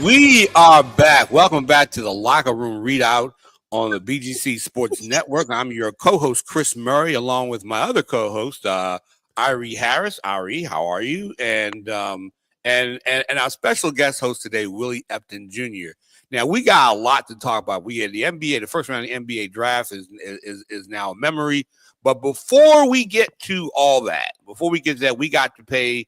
We are back. Welcome back to the Locker Room Readout on the BGC Sports Network. I'm your co-host, Chris Murray, along with my other co-host, Irie Harris. Irie, how are you? And our special guest host today, Willie Epton Jr. Now, we got a lot to talk about. We had the NBA, the first round of the NBA draft is now a memory. But before we get to all that, we got to pay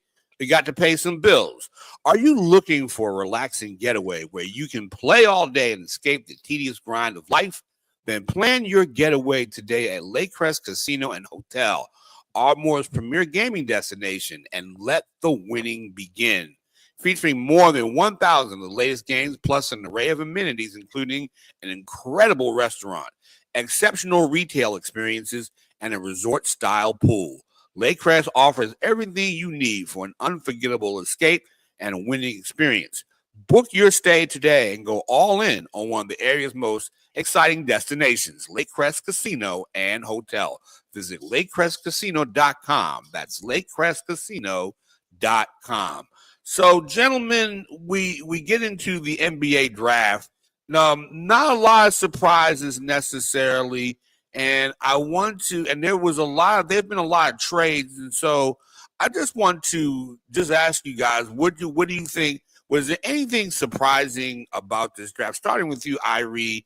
some bills. Are you looking for a relaxing getaway where you can play all day and escape the tedious grind of life? Then plan your getaway today at Lakecrest Casino and Hotel, Ardmore's premier gaming destination, and let the winning begin. Featuring more than 1,000 of the latest games, plus an array of amenities, including an incredible restaurant, exceptional retail experiences, and a resort-style pool. Lakecrest offers everything you need for an unforgettable escape and a winning experience. Book your stay today and go all in on one of the area's most exciting destinations, Lakecrest Casino and Hotel. Visit lakecrestcasino.com. That's lakecrestcasino.com. So, gentlemen, we get into the NBA draft. Not a lot of surprises necessarily. And there's been a lot of trades. And so I just want to ask you guys, what do you think? Was there anything surprising about this draft? Starting with you, Irie.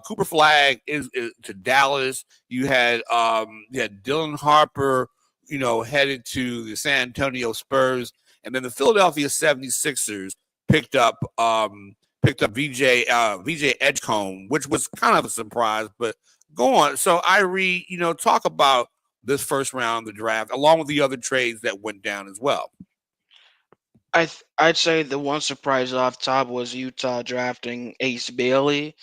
Cooper Flag is to Dallas. You had Dylan Harper, headed to the San Antonio Spurs. And then the Philadelphia 76ers picked up VJ Edgecombe, which was kind of a surprise, but go on. So, Irie, talk about this first round of the draft, along with the other trades that went down as well. I'd say the one surprise off top was Utah drafting Ace Bailey.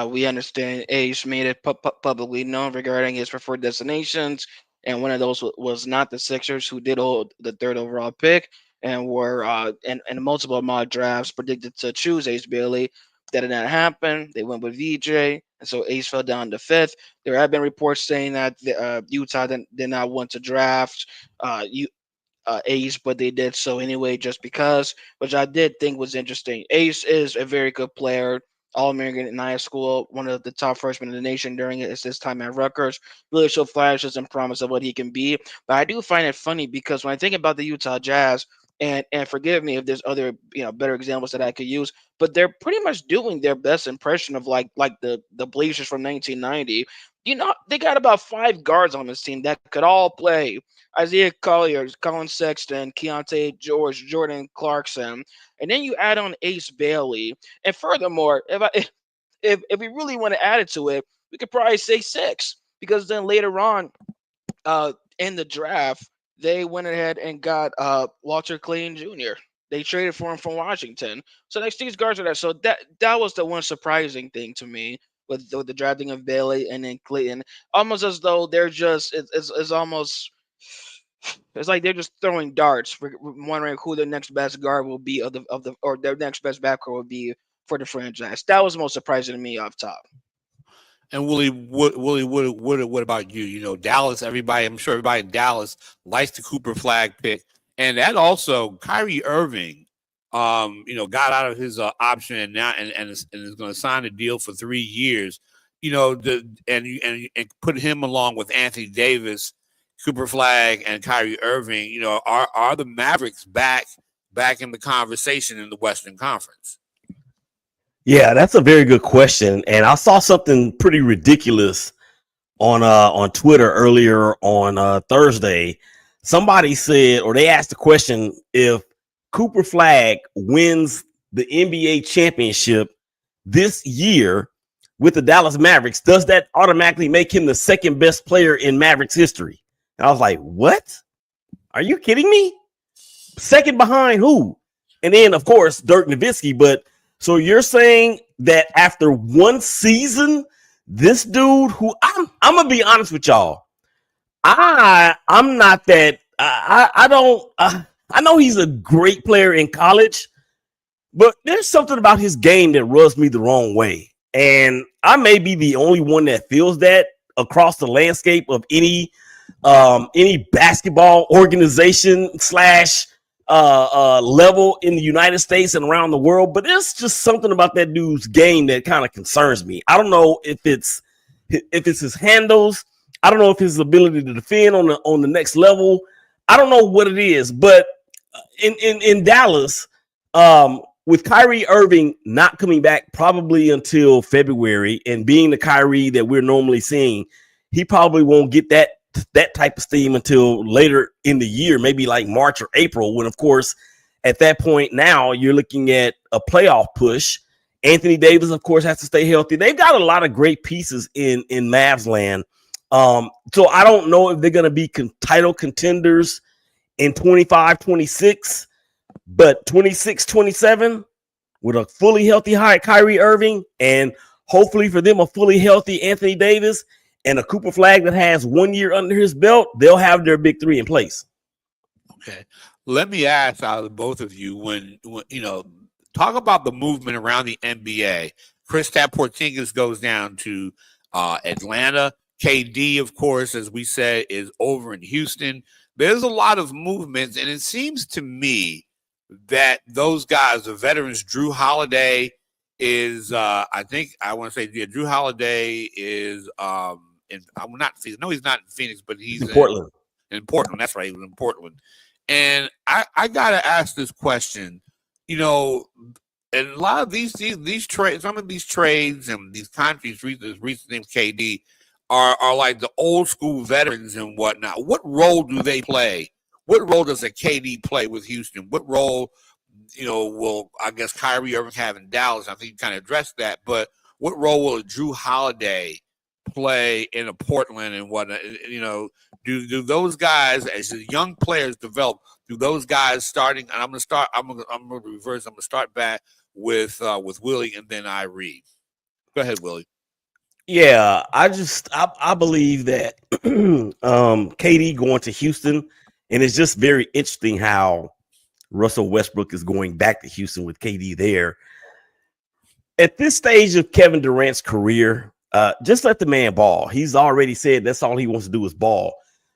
We understand Ace made it publicly known regarding his preferred destinations, and one of those was not the Sixers, who did hold the third overall pick and were in multiple mock drafts predicted to choose Ace Bailey. That did not happen. They went with VJ, and so Ace fell down to fifth. There have been reports saying that Utah did not want to draft Ace, but they did so anyway just because, which I did think was interesting. Ace is a very good player, All-American in high school, one of the top freshmen in the nation during his time at Rutgers. Really showed flashes and promise of what he can be. But I do find it funny because when I think about the Utah Jazz, and forgive me if there's other better examples that I could use, but they're pretty much doing their best impression of like the Blazers from 1990. They got about 5 guards on this team that could all play. Isaiah Collier, Colin Sexton, Keontae George, Jordan Clarkson, and then you add on Ace Bailey. And furthermore, if we really want to add it to it, we could probably say 6, because then later on, in the draft, they went ahead and got Walter Clayton Jr. They traded for him from Washington. So these guards are there. So that was the one surprising thing to me with the drafting of Bailey and then Clayton. Almost as though they're just it's almost. It's like they're just throwing darts, wondering who their next best guard will be or their next best backcourt will be for the franchise. That was most surprising to me off top. And Willie, what about you? Dallas. I'm sure everybody in Dallas likes the Cooper Flag pick, and that also Kyrie Irving, got out of his option and now and is going to sign a deal for 3 years. And put him along with Anthony Davis, Cooper Flag, and Kyrie Irving. Are the Mavericks back in the conversation in the Western Conference? Yeah, that's a very good question. And I saw something pretty ridiculous on Twitter earlier on Thursday. Somebody said, or they asked the question, if Cooper Flag wins the NBA championship this year with the Dallas Mavericks, does that automatically make him the second best player in Mavericks history? And I was like, what? Are you kidding me? Second behind who? And then, of course, Dirk Nowitzki. But so you're saying that after one season, this dude who I'm going to be honest with y'all. I'm not that. I know he's a great player in college, but there's something about his game that rubs me the wrong way. And I may be the only one that feels that across the landscape of any basketball organization / level in the United States and around the world, but there's just something about that dude's game that kind of concerns me. I don't know if it's his handles. I don't know if his ability to defend on the next level. I don't know what it is, but in Dallas, with Kyrie Irving not coming back probably until February and being the Kyrie that we're normally seeing, he probably won't get that type of steam until later in the year, maybe like March or April, when of course at that point now you're looking at a playoff push. Anthony Davis, of course, has to stay healthy. They've got a lot of great pieces in Mavs land. So I don't know if they're going to be title contenders in 25, 26, but 26, 27 with a fully healthy Kyrie Irving and hopefully for them a fully healthy Anthony Davis and a Cooper Flag that has 1 year under his belt, they'll have their big three in place. Okay. Let me ask out of both of you when talk about the movement around the NBA. Kristaps Porzingis goes down to Atlanta. KD, of course, as we said, is over in Houston. There's a lot of movements, and it seems to me that those guys, the veterans, Drew Holiday is, I think I want to say, yeah, Drew Holiday is, I'm not, no, he's not in Phoenix, but he's in Portland. In Portland, that's right, he was in Portland. And I gotta ask this question, and a lot of these trades, some of these trades and these countries, recent names KD, are like the old school veterans and whatnot. What role do they play? What role does a KD play with Houston? What role, will, I guess, Kyrie Irving have in Dallas? I think you kind of addressed that, but what role will Drew Holiday play in a Portland and whatnot? Do those guys, as the young players develop, do those guys starting? And I'm gonna reverse. I'm gonna start back with Willie and then Irie. Go ahead, Willie. Yeah, I believe that KD going to Houston, and it's just very interesting how Russell Westbrook is going back to Houston with KD there. At this stage of Kevin Durant's career, just let the man ball. He's already said that's all he wants to do is ball.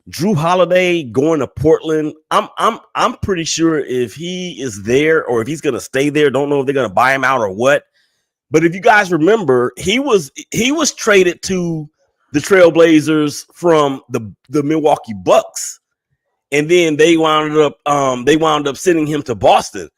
Drew Holiday going to Portland. I'm pretty sure if he is there or if he's going to stay there, don't know if they're going to buy him out or what. But if you guys remember, he was traded to the Trailblazers from the Milwaukee Bucks, and then they wound up sending him to Boston.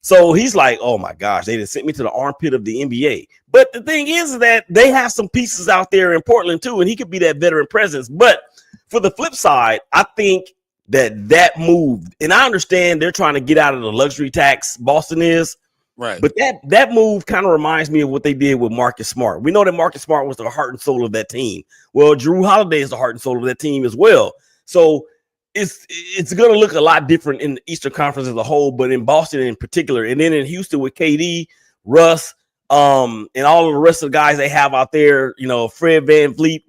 So he's like, oh my gosh, they just sent me to the armpit of the NBA. But the thing is that they have some pieces out there in Portland too, and he could be that veteran presence. But for the flip side, I think that move, and I understand they're trying to get out of the luxury tax, Boston is. Right. But that move kind of reminds me of what they did with Marcus Smart. We know that Marcus Smart was the heart and soul of that team. Well, Drew Holiday is the heart and soul of that team as well. So it's going to look a lot different in the Eastern Conference as a whole, but in Boston in particular, and then in Houston with KD, Russ, and all of the rest of the guys they have out there, Fred VanVleet,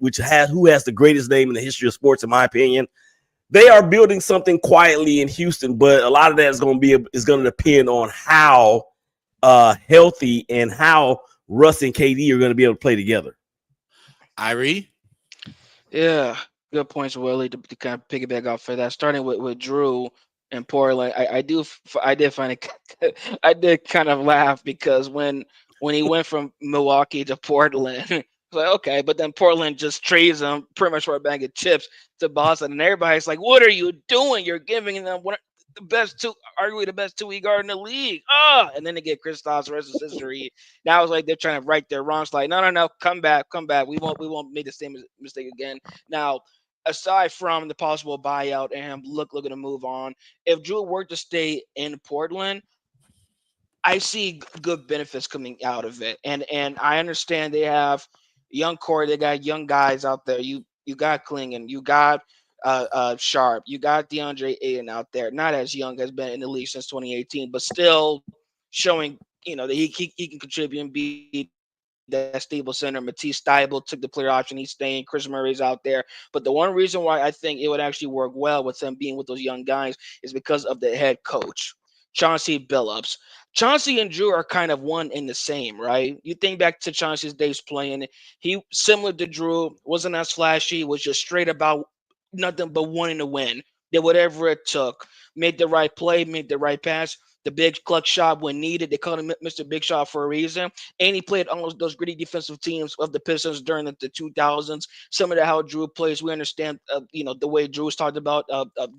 who has the greatest name in the history of sports, in my opinion. They are building something quietly in Houston, but a lot of that is going to depend on how healthy and how Russ and KD are going to be able to play together. Irie? Yeah, good points, Willie. To kind of piggyback off of that, starting with Drew and Portland, I did find it. I did kind of laugh because when he went from Milwaukee to Portland, I was like, okay, but then Portland just trades him pretty much for a bag of chips to Boston, and everybody's like, "What are you doing? You're giving them the best two, arguably the best two-way guard in the league." And then they get Kristaps, the rest is history. Now it's like they're trying to right their wrongs. Like, no, come back. We won't make the same mistake again. Now, aside from the possible buyout and him looking to move on, if Drew were to stay in Portland, I see good benefits coming out of it. And I understand they have young core, they got young guys out there. You got Klingon, you got Sharp, you got DeAndre Ayton out there, not as young, has been in the league since 2018, but still showing that he can contribute and be that stable center. Matisse Thybulle took the player option. He's staying. Chris Murray's out there. But the one reason why I think it would actually work well with them being with those young guys is because of the head coach, Chauncey Billups. Chauncey and Drew are kind of one in the same, right? You think back to Chauncey's days playing. He, similar to Drew, wasn't as flashy, was just straight about nothing but wanting to win. did whatever it took, made the right play, made the right pass, the big clutch shot when needed. They called him Mr. Big Shot for a reason. And he played on those gritty defensive teams of the Pistons during the 2000s. Similar to how Drew plays, we understand, the way Drew's talked about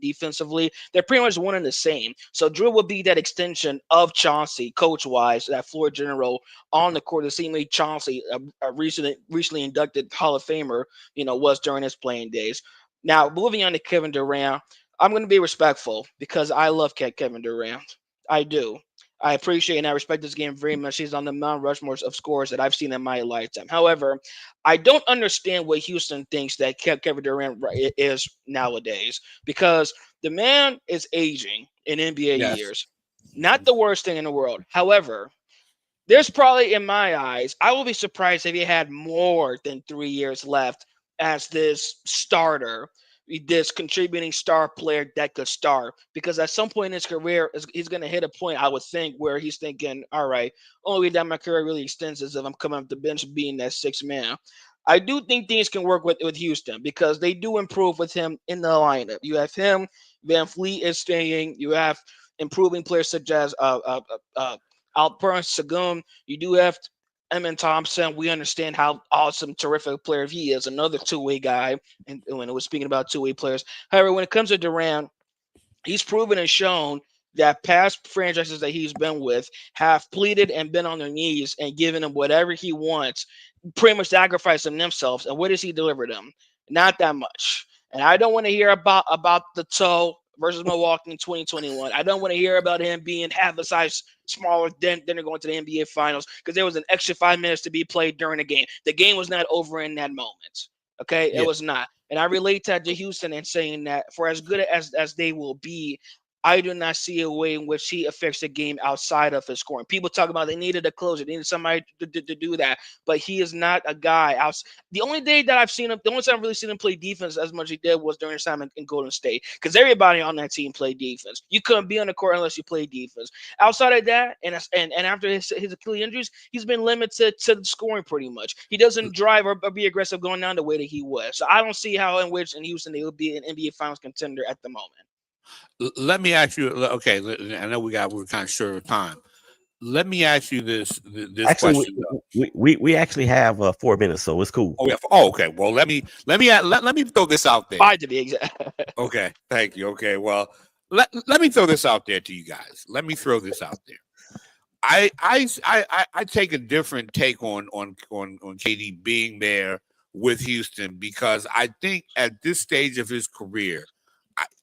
defensively. They're pretty much one and the same. So Drew will be that extension of Chauncey, coach-wise, that floor general on the court. The same way Chauncey, a recently inducted Hall of Famer, was during his playing days. Now, moving on to Kevin Durant, I'm going to be respectful because I love Kevin Durant. I do. I appreciate and I respect this game very much. He's on the Mount Rushmore of scores that I've seen in my lifetime. However, I don't understand what Houston thinks that Kevin Durant is nowadays, because the man is aging in NBA Yes. years. Not the worst thing in the world. However, there's probably, in my eyes, I will be surprised if he had more than 3 years left as this starter, this contributing star player that could start. Because at some point in his career, he's going to hit a point, I would think, where he's thinking, all right, only way that my career really extends is if I'm coming up the bench being that sixth man. I do think things can work with Houston because they do improve with him in the lineup. You have him, Van Fleet is staying, you have improving players such as Alperen Sengun. You do have Emin Thompson. We understand how awesome, terrific player he is. Another two-way guy. And when we're speaking about two-way players, however, when it comes to Durant, he's proven and shown that past franchises that he's been with have pleaded and been on their knees and given him whatever he wants, pretty much sacrificing themselves. And what does he deliver them? Not that much. And I don't want to hear about the toe versus Milwaukee in 2021. I don't want to hear about him being half a size smaller than they're going to the NBA Finals because there was an extra 5 minutes to be played during the game. The game was not over in that moment. Okay, Yeah. it was not. And I relate that to Houston and saying that for as good as they will be, I do not see a way in which he affects the game outside of his scoring. People talk about they needed a closer, they needed somebody to do that, but he is not a guy. The only day that I've seen him, the only time I've really seen him play defense as much as he did was during his time in Golden State, because everybody on that team played defense. You couldn't be on the court unless you played defense. Outside of that, and after his Achilles injuries, he's been limited to the scoring pretty much. He doesn't drive or be aggressive going down the way that he was. So I don't see how in which in Houston they would be an NBA Finals contender at the moment. Let me ask you. Okay, I know we're kind of short of time. Let me ask you this Actually, question. we actually have 4 minutes, so it's cool. Oh yeah. Oh, okay. Well, let me throw this out there. 5 to be exact. Okay. Thank you. Okay. Well, let me throw this out there to you guys. Let me throw this out there. I take a different take on KD being there with Houston, because I think at this stage of his career,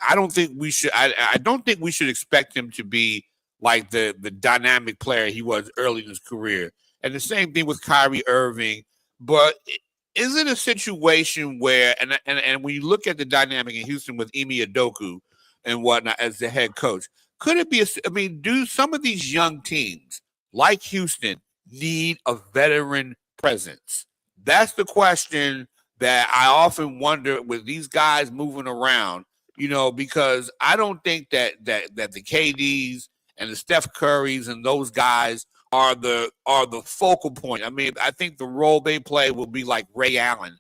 I don't think we should. I don't think we should expect him to be like the dynamic player he was early in his career. And the same thing with Kyrie Irving. But is it a situation where, and when you look at the dynamic in Houston with Ime Udoka and whatnot as the head coach, could it be? Do some of these young teams like Houston need a veteran presence? That's the question that I often wonder with these guys moving around. Because I don't think that the KDs and the Steph Currys and those guys are the focal point. I mean, I think the role they play will be like Ray Allen.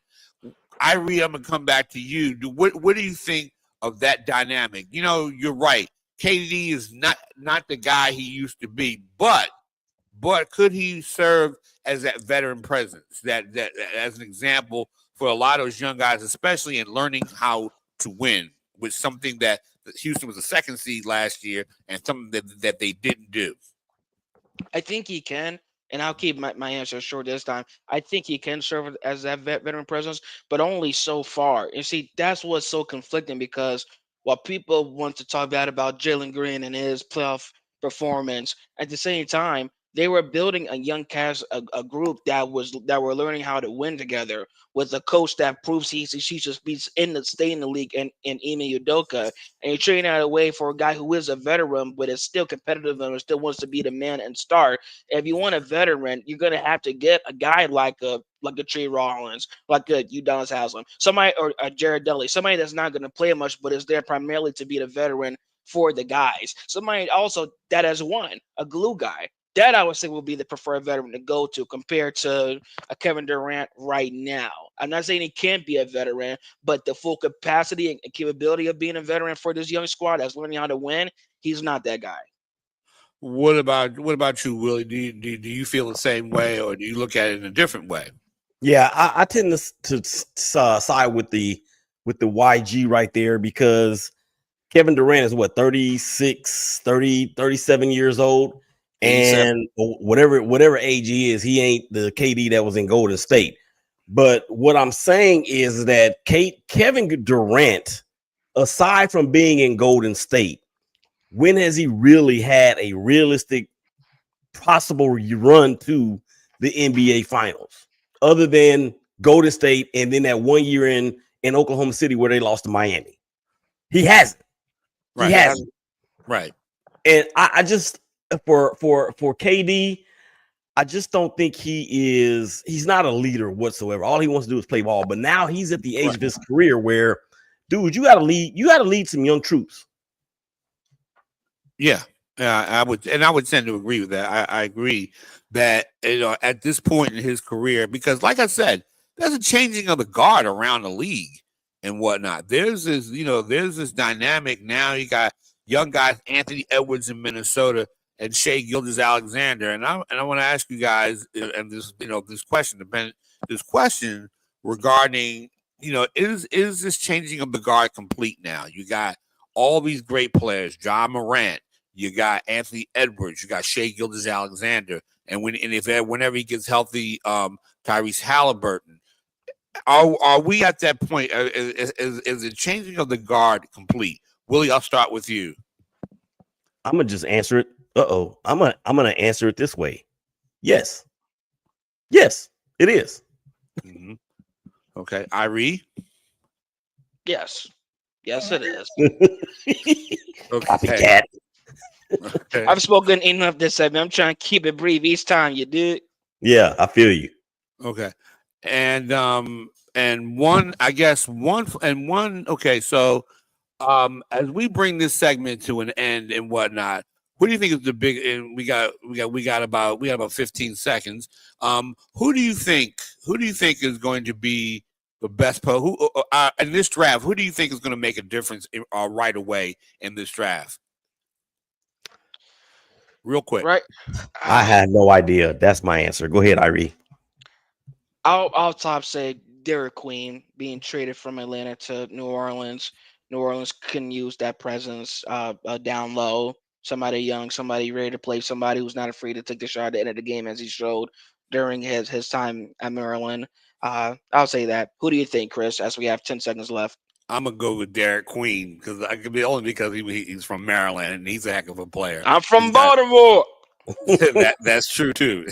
Irie, I'm gonna come back to you. What do you think of that dynamic? You're right. KD is not the guy he used to be, but could he serve as that veteran presence, that as an example for a lot of those young guys, especially in learning how to win, with something that Houston was a second seed last year and something that they didn't do? I think he can, and I'll keep my answer short this time. I think he can serve as that veteran presence, but only so far. And see, that's what's so conflicting, because while people want to talk bad about Jalen Green and his playoff performance, at the same time, they were building a young cast, a group that were learning how to win together with a coach that proves she just be stay in the league and Ime Udoka, and you're trading that away for a guy who is a veteran but is still competitive and still wants to be the man and start. If you want a veteran, you're gonna have to get a guy like a Trey Rollins, like a Udonis Haslam, somebody, or a Jared Dudley, somebody that's not gonna play much but is there primarily to be the veteran for the guys. Somebody also that has won, a glue guy That I would say will be the preferred veteran to go to compared to a Kevin Durant right now. I'm not saying he can't be a veteran, but the full capacity and capability of being a veteran for this young squad that's learning how to win, he's not that guy. What about you, Willie? Do you feel the same way, or do you look at it in a different way? Yeah, I tend to side with the YG right there, because Kevin Durant is what, 36, 30, 37 years old, 87. and whatever age he is, he ain't the KD that was in Golden State. But what I'm saying is that Kevin Durant, aside from being in Golden State, when has he really had a realistic possible run to the NBA Finals, other than Golden State and then that 1 year in Oklahoma City where they lost to Miami? He hasn't. Right. He hasn't. Right. And I just for KD, I just don't think he's not a leader whatsoever. All he wants to do is play ball. But now he's at the age of his career where, dude, you gotta lead some young troops. Yeah. I would tend to agree with that. I agree that, at this point in his career, because like I said, there's a changing of the guard around the league and whatnot. There's this dynamic now. You got young guys, Anthony Edwards in Minnesota and Shai Gilgeous-Alexander, and I want to ask you guys, and this question regarding, is this changing of the guard complete now? You got all these great players, John Morant. You got Anthony Edwards. You got Shai Gilgeous-Alexander, and whenever he gets healthy, Tyrese Halliburton. Are we at that point? Is the changing of the guard complete? Willie, I'll start with you. I'm gonna just answer it. I'm gonna answer it this way. Yes, it is. Mm-hmm. Okay, Irie. Yes, it is. Okay. Copycat. Okay. I've spoken enough this segment. I'm trying to keep it brief each time. You did. Yeah, I feel you. Okay. And one. Okay, so as we bring this segment to an end and whatnot, what do you think is the big? And we got about 15 seconds. Who do you think is going to be the best in this draft? Who do you think is going to make a difference right away in this draft? Real quick. Right. I had no idea. That's my answer. Go ahead, Irie. I'll top say Derek Queen being traded from Atlanta to New Orleans. New Orleans can use that presence down low. Somebody young, somebody ready to play, somebody who's not afraid to take the shot at the end of the game, as he showed during his time at Maryland. I'll say that. Who do you think, Chris, as we have 10 seconds left? I'm going to go with Derek Queen, because I could be only because he's from Maryland and he's a heck of a player. I'm from Baltimore. That's true, too.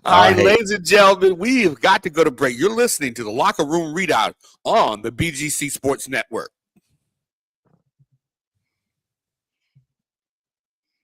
All right, ladies and gentlemen, we have got to go to break. You're listening to the Locker Room Readout on the BGC Sports Network.